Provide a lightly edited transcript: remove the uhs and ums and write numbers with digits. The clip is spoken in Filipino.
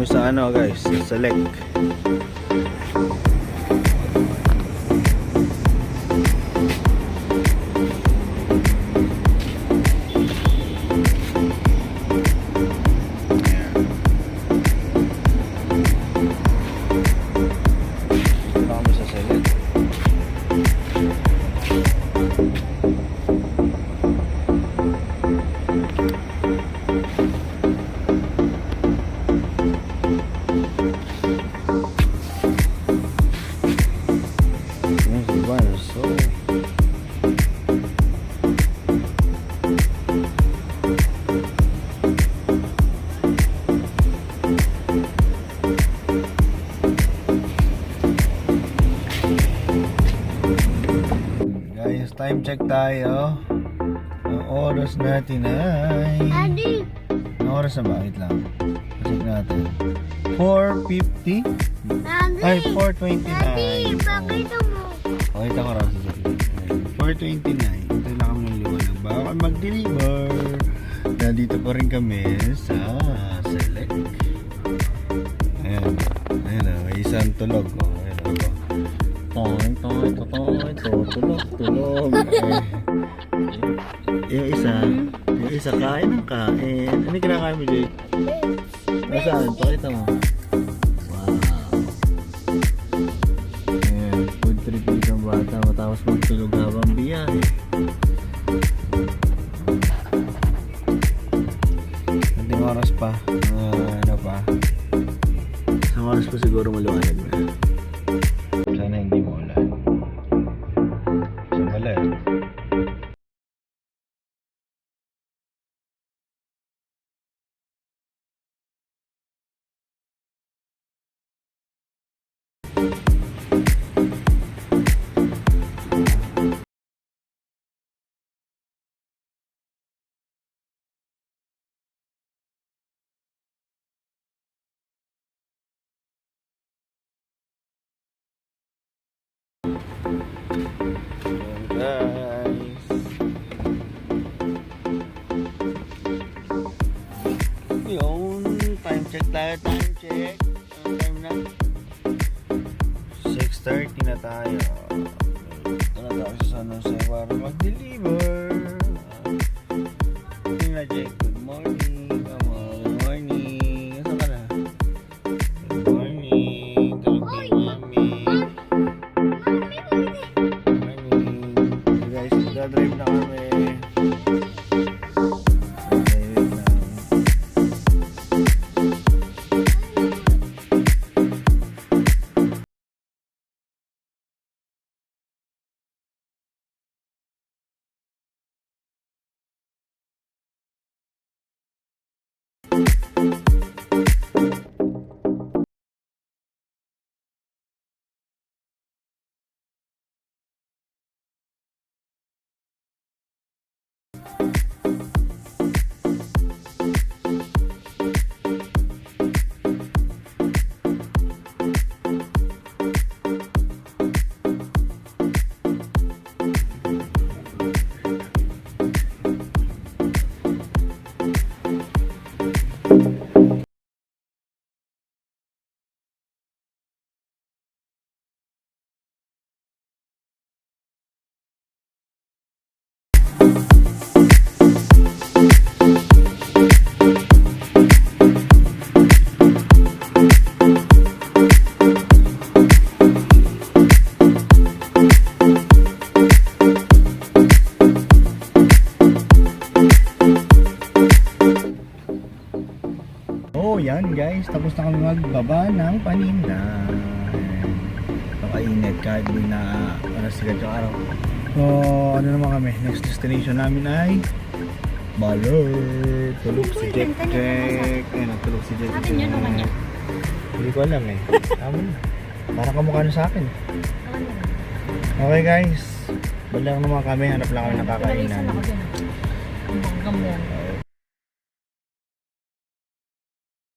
kami sa ano guys, sa lake. Time check tayo. Ang oras natin ay... Daddy! Ang oras na ba? Wait lang. Check natin. 4:50? Daddy! Ay, 4:29. Daddy, pakita mo. Pakita ko raw sa 4:29. Ito na kami ng liwanag. Baka mag-deliver. Nandito pa rin kami sa Select. Ayan. Ayan o. May isang tulog. Ayan o. Tulog. Yung isa kain ng kain. Ano kinakain mo, Jake? Nasaan? Pakita mo. Wow. Ayan, food trip dito ang bata matapos magtulog habang biyahe. Anting oras pa. Ano pa? Isang oras pa siguro maliwanag na. Sana hindi mo ulan. Sa balat. Guys, yun, time check tayo, time check. Ano time na? 6:30 na tayo. Ano tayo sa San Jose para mag-deliver. Tingnan, Jake, good morning. Good morning. Saan ka na? Good morning. Tulog kay mami. Drive na kami. Okay, wait lang. Yan guys, tapos na kami magbaba ng paninda. Nakainit kahit di na alas agad yung araw. So ano naman kami, next destination namin ay Baler. Tulog si Jack. Ayun, tulog si Jack. Hindi ko alam eh. Tama na. Parang kamukha na sa akin. Okay guys, balang naman kami, hanap lang kami ng kakainan.